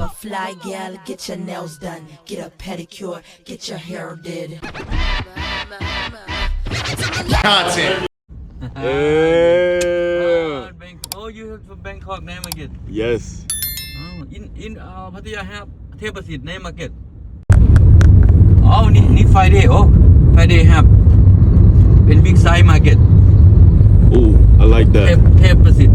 a fly gal, get your nails done, get a pedicure, get your hair did. Content. Yeah. Oh, you have from Bangkok name market. Yes. Oh, in Pattaya have Tepasit name market. Oh, need Friday. Oh, Friday have in big size market. Oh, I like that. Tepasit.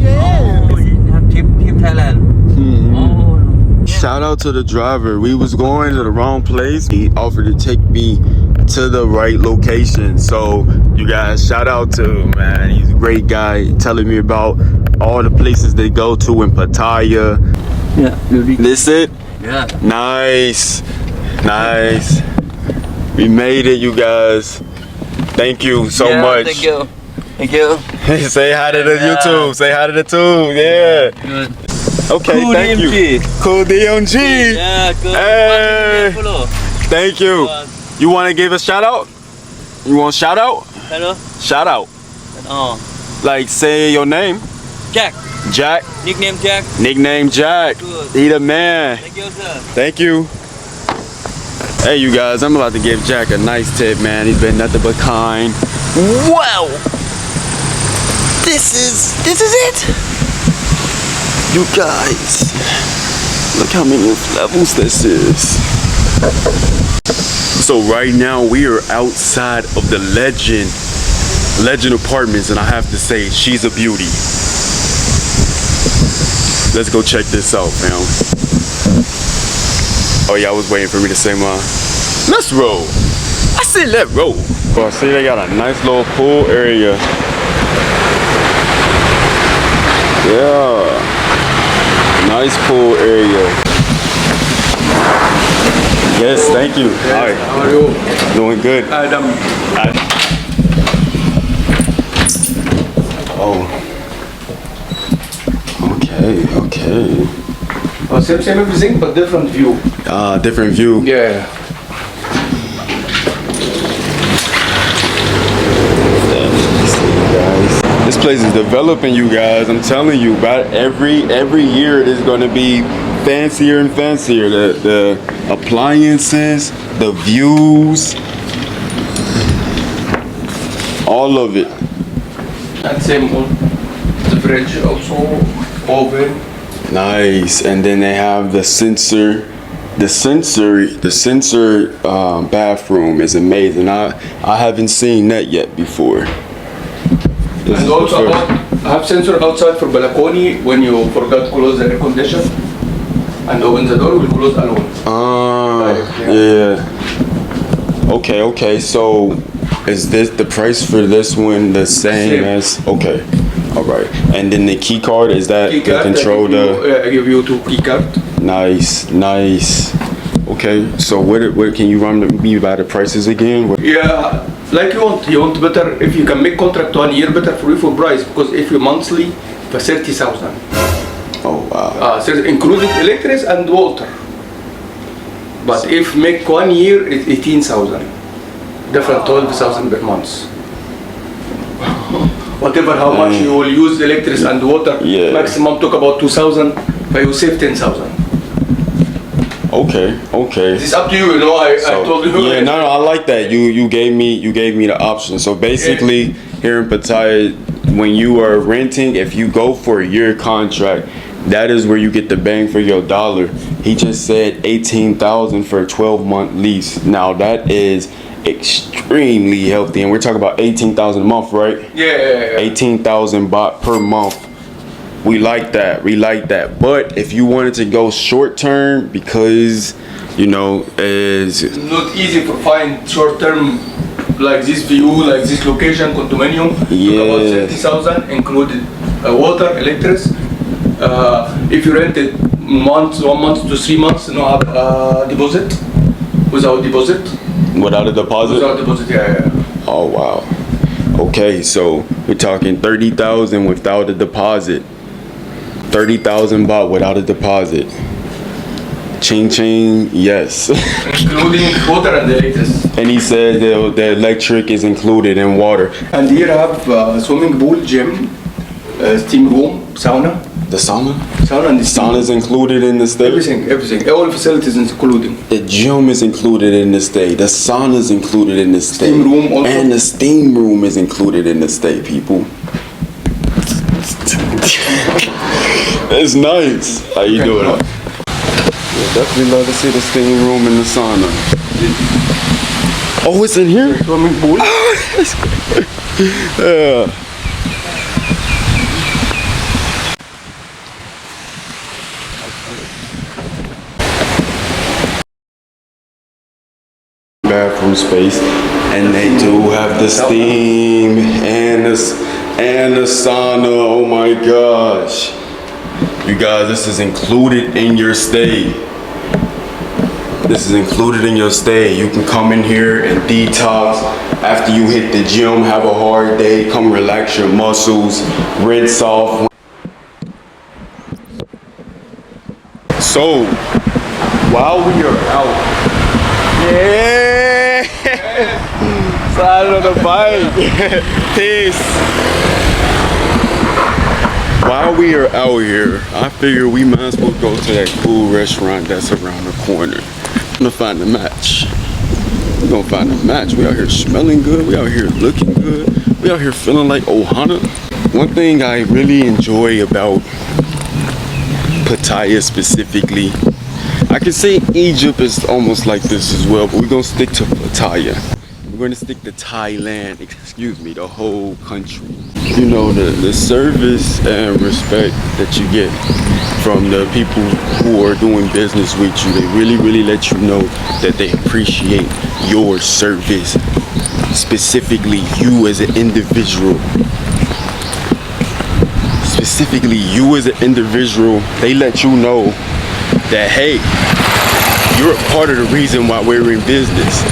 Yeah. Oh, you have tip Thailand. Mm-hmm. Oh. Shout out to the driver. We was going to the wrong place. He offered to take me to the right location. So you guys, shout out to him, man. He's a great guy, telling me about all the places they go to in Pattaya. Yeah. This it? Yeah. Nice. Nice. We made it, you guys. Thank you so much. Thank you. Thank you. Say hi to the YouTube. Say hi to the tube. Yeah. Good. Okay, Cool thank DMG. you. Cool DMG. Yeah, good. Hey. Follow. Thank you. You want to give a shout out? You want shout out? Hello. Shout out. Oh. Like say your name. Jack. Jack. Nickname Jack. Nickname Jack. Good. He the man. Thank you, sir. Thank you. Hey, you guys, I'm about to give Jack a nice tip, man. He's been nothing but kind. Wow. This is it. You guys, look how many levels this is. So right now we are outside of the Legend Apartments, and I have to say she's a beauty. Let's go check this out, fam. Oh yeah, I was waiting for me to say mine. Let's roll. I said let's roll. Oh, I see they got a nice little pool area. Yeah. Nice pool area. Yes, thank you. Yes, all right. How are you? Doing good. Adam. Oh. Okay. Same everything, but different view. Different view. Yeah. Guys, this place is developing, you guys. I'm telling you, about every year it is going to be fancier and fancier. The appliances, the views, all of it. And same on the fridge also, oven. Nice. And then they have the sensor. The sensor bathroom is amazing. I haven't seen that yet before. And also I have sensor outside for balcony. When you forgot to close the air condition and open the door, will close alone. Yeah. Okay. So is this the price for this one the same as? Okay. All right. And then the key card, is that Key to card, control I give you 2 key card. Nice. Okay. So what can you run me by the prices again? Yeah, like you want better. If you can make contract 1 year, better for you for price, because if you monthly for 30,000. Oh wow. Including electric and water. But if make 1 year, it's 18,000. Different 12,000 per month. Whatever how much you will use electric and water, maximum talk about 2,000, but you save 10,000. Okay. It's up to you, you know. I told you. Yeah, no, I like that. You gave me the option. So basically, here in Pattaya, when you are renting, if you go for a year contract, that is where you get the bang for your dollar. He just said 18,000 for a 12-month lease. Now that is extremely healthy, and we're talking about 18,000 a month, right? Yeah. 18,000 baht per month. We like that. But if you wanted to go short term, because is not easy to find short term like this view, like this location, condominium. Yeah. About 30,000 included water, electric. If you rent it 1 month to 3 months, no deposit. Without deposit. Without a deposit? Without deposit, yeah. Oh wow. Okay, so we're talking 30,000 without a deposit. 30,000 baht without a deposit. Ching ching, yes. Including water and electricity. And he said the electric is included in water. And here I have swimming pool, gym, steam room, sauna. The sauna? Sauna and the steam Sauna's room. included in the stay? Everything. All facilities including. The gym is included in the stay. The sauna's included in the stay. Steam room also. And the steam room is included in the stay, people. It's nice. How you doing? Yeah, definitely love to see the steam room and the sauna. Oh, it's in here? Swimming pool. Yeah. Bathroom space, and they do have the steam and the sauna. Oh my gosh, you guys, this is included in your stay. This is included in your stay. You can come in here and detox after you hit the gym, have a hard day, come relax your muscles, rinse off. So while we are out, yeah, slide on the bike. Peace. While we are out here, I figure we might as well go to that cool restaurant that's around the corner. I'm gonna find a match. We're gonna find a match. We out here smelling good. We out here looking good. We out here feeling like Ohana. One thing I really enjoy about Pattaya specifically, I can say Egypt is almost like this as well, but we're gonna stick to Pattaya. We're gonna stick to Thailand, excuse me, the whole country. You know, the service and respect that you get from the people who are doing business with you, they really let you know that they appreciate your service, specifically you as an individual. Specifically you as an individual, they let you know that, hey, you're a part of the reason why we're in business,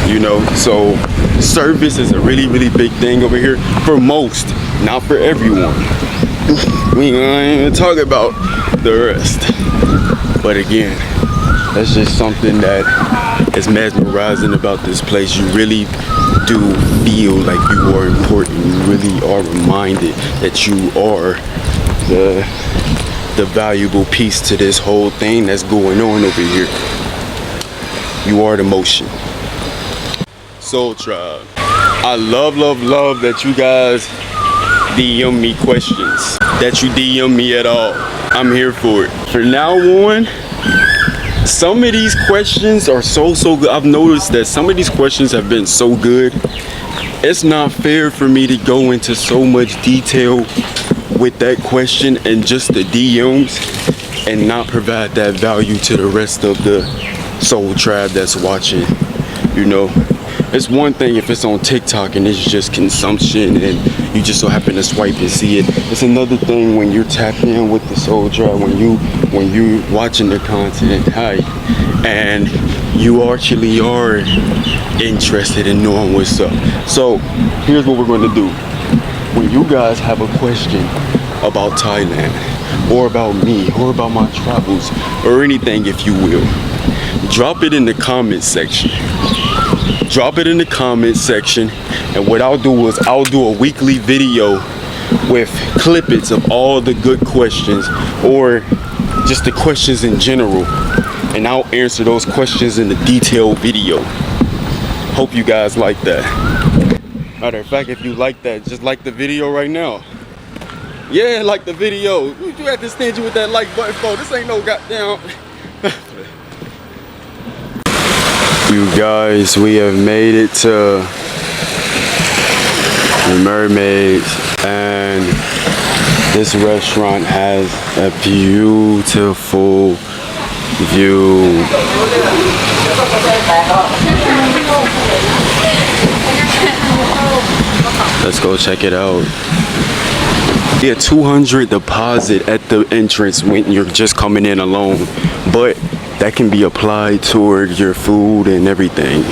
you know. So service is a really big thing over here for most, not for everyone. We ain't even talk about the rest, but again, that's just something that is mesmerizing about this place. You really do feel like you are important. You really are reminded that you are the valuable piece to this whole thing that's going on over here. You are the motion. Soul Tribe, I love that you guys DM me questions, that you DM me at all. I'm here for it. From now on, some of these questions are so good. I've noticed that some of these questions have been so good. It's not fair for me to go into so much detail with that question and just the DMs and not provide that value to the rest of the Soul Tribe that's watching. You know, it's one thing if it's on TikTok and it's just consumption and you just so happen to swipe and see it. It's another thing when you're tapped in with the Soul Tribe, when you watching the content, hi, and you actually are interested in knowing what's up. So here's what we're going to do. When you guys have a question about Thailand or about me or about my travels or anything, if you will, drop it in the comment section. Drop it in the comment section, and what I'll do is I'll do a weekly video with clippets of all the good questions or just the questions in general, and I'll answer those questions in the detailed video. Hope you guys like that. Matter of fact, if you like that, just like the video right now. Yeah, like the video. You have to stand you with that like button for. This ain't no goddamn. You guys, we have made it to the Mermaids, and this restaurant has a beautiful view. Let's go check it out. Yeah, 200 deposit at the entrance when you're just coming in alone, but that can be applied toward your food and everything,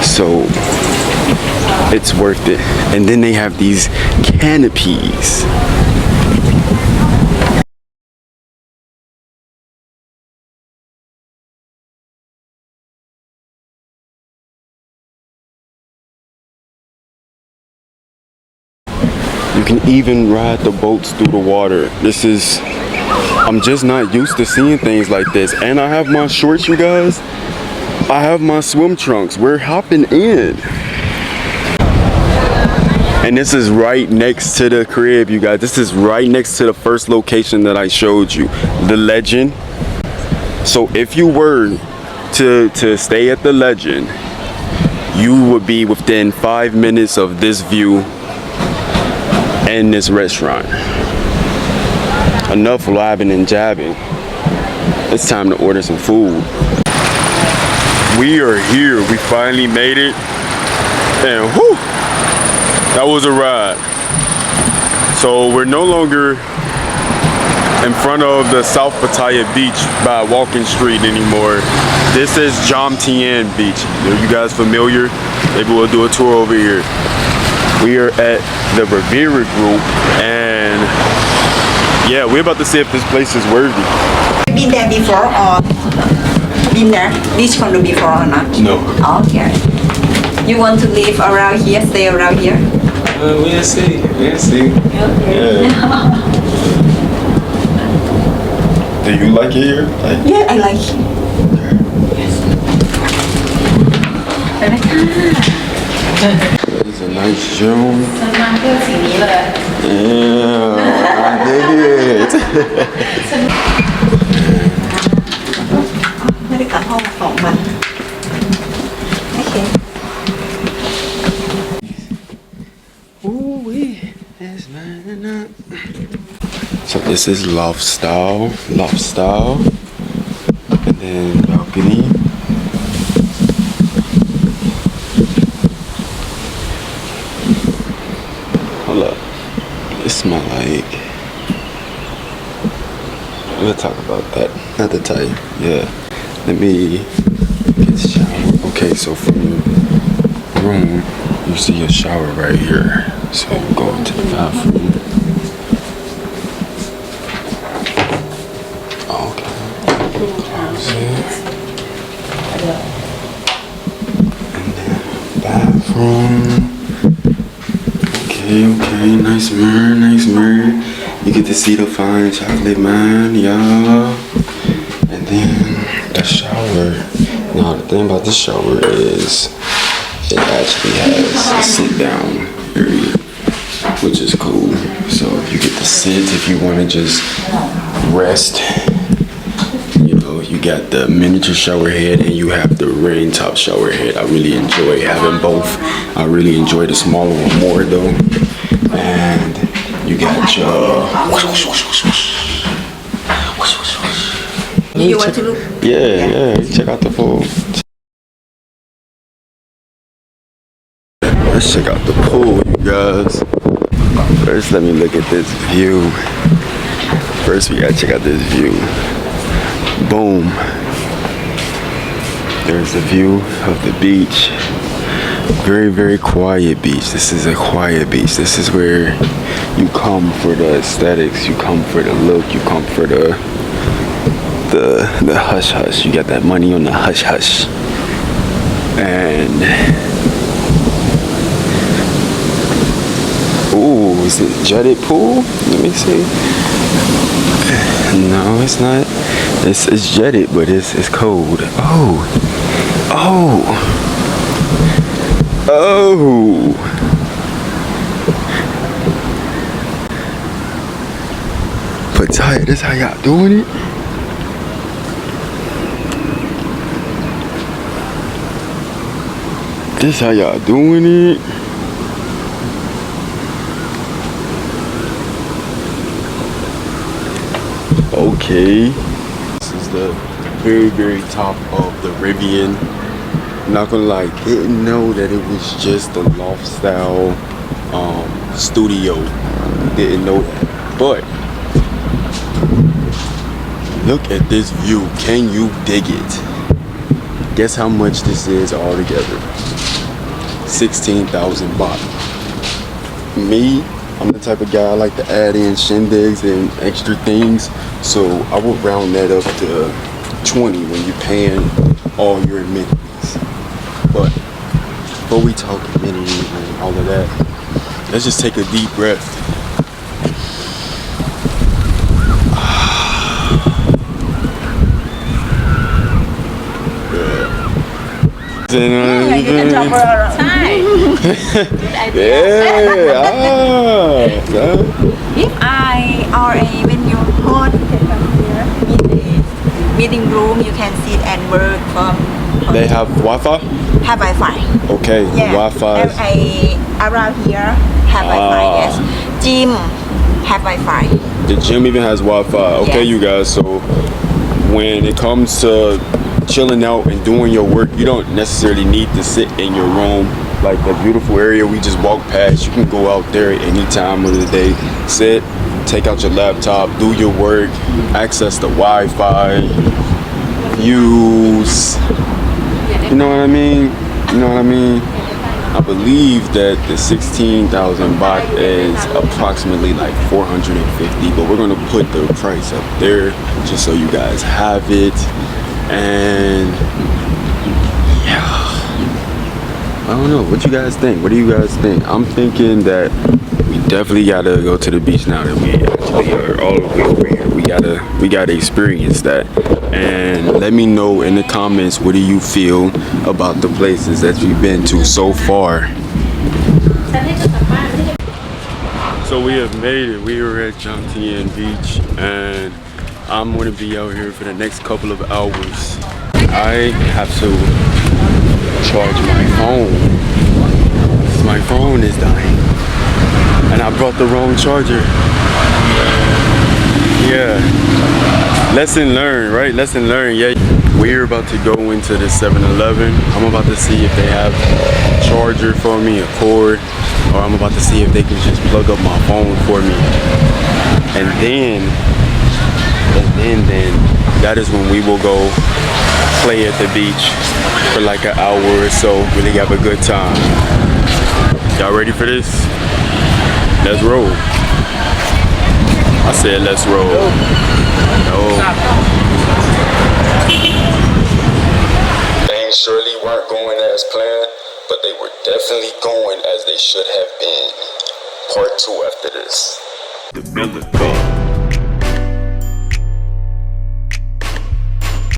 so it's worth it. And then they have these canopies. You can even ride the boats through the water. This is I'm just not used to seeing things like this. And I have my shorts, you guys. I have my swim trunks. We're hopping in. And this is right next to the crib, you guys. This is right next to the first location that I showed you, the Legend. So if you were to stay at the Legend, you would be within 5 minutes of this view and this restaurant. Enough labbing and jabbing. It's time to order some food. We are here. We finally made it. And whew, that was a ride. So we're no longer in front of the South Pattaya beach by Walking Street anymore. This is Jom Tien Beach. Are you guys familiar? Maybe we'll do a tour over here. We are at the Rivera group, and yeah, we're about to see if this place is worthy. Been there before or been there this condo before or not? No. Okay. You want to live around here, stay around here? We'll see. We'll see. Okay. Yeah. Do you like it here? Yeah, I like it. It's a nice room. Yeah, I dig it. ไม่ได้กลับห้องของมันโอเค So this is loft style, and then balcony. Hold up, this smell like. We'll talk about that. Not to tell you. Yeah. Let me get the shower. Okay, so from the room, you see a shower right here. So we'll go into the bathroom. Okay. Close it. And then bathroom. Okay, nice mirror. You get to see the fine chocolate man, y'all. And then the shower. Now the thing about the shower is it actually has a sit down area, which is cool. So you get to sit if you want to just rest. You know, you got the miniature shower head and you have the rain top shower head. I really enjoy having both. I really enjoy the smaller one more though. And you got your You want to look? yeah, check out the pool. Let's check out the pool, you guys. First, let me look at this view. First, we gotta check out this view. Boom. There's the view of the beach. Very, very quiet beach. This is a quiet beach. This is where you come for the aesthetics. You come for the look. You come for the hush hush. You got that money on the hush hush. And ooh, is it jetted pool? Let me see. No, it's not. It's jetted, but it's cold. Oh. Pattaya, this how y'all doing it? This how y'all doing it? Okay. This is the very, very top of the Rivian. Not gonna lie, didn't know that it was just a loft style studio. Didn't know that. But look at this view. Can you dig it? Guess how much this is all together? 16,000 baht. Me, I'm the type of guy I like to add in shindigs and extra things. So I would round that up to 20 when you're paying all your amenities. But before we talk amenities and all of that, let's just take a deep breath. living. Yeah. If I or when you hold, you can come here in the meeting room. You can sit and work from. They have Wi-Fi? Have Wi-Fi. Okay, Yeah. Wi-Fi. Around here have Wi-Fi. Yes. Gym have Wi-Fi. The gym even has Wi-Fi. Okay, Yes. you guys. So when it comes to chilling out and doing your work, you don't necessarily need to sit in your room. Like that beautiful area we just walked past, you can go out there at any time of the day. Sit, take out your laptop, do your work, access the Wi-Fi, use. You know what I mean? You know what I mean? I believe that the 16,000 baht is approximately like 450, but we're gonna put the price up there just so you guys have it. And yeah, I don't know. What you guys think? What do you guys think? I'm thinking that we definitely gotta go to the beach now that we actually are all the way over here. We gotta experience that. And let me know in the comments, what do you feel about the places that we've been to so far? So we have made it. We are at Jomtien Beach, and I'm gonna be out here for the next couple of hours. I have to charge my phone. My phone is dying, and I brought the wrong charger. Yeah. Lesson learned, right? Lesson learned. Yeah. We're about to go into the 7-Eleven. I'm about to see if they have a charger for me, a cord, or I'm about to see if they can just plug up my phone for me. And then that is when we will go play at the beach for like an hour or so. Really have a good time. Y'all ready for this? Let's roll. I said let's roll. No. Things surely weren't going as planned, but they were definitely going as they should have been. Part 2 after this. The Miller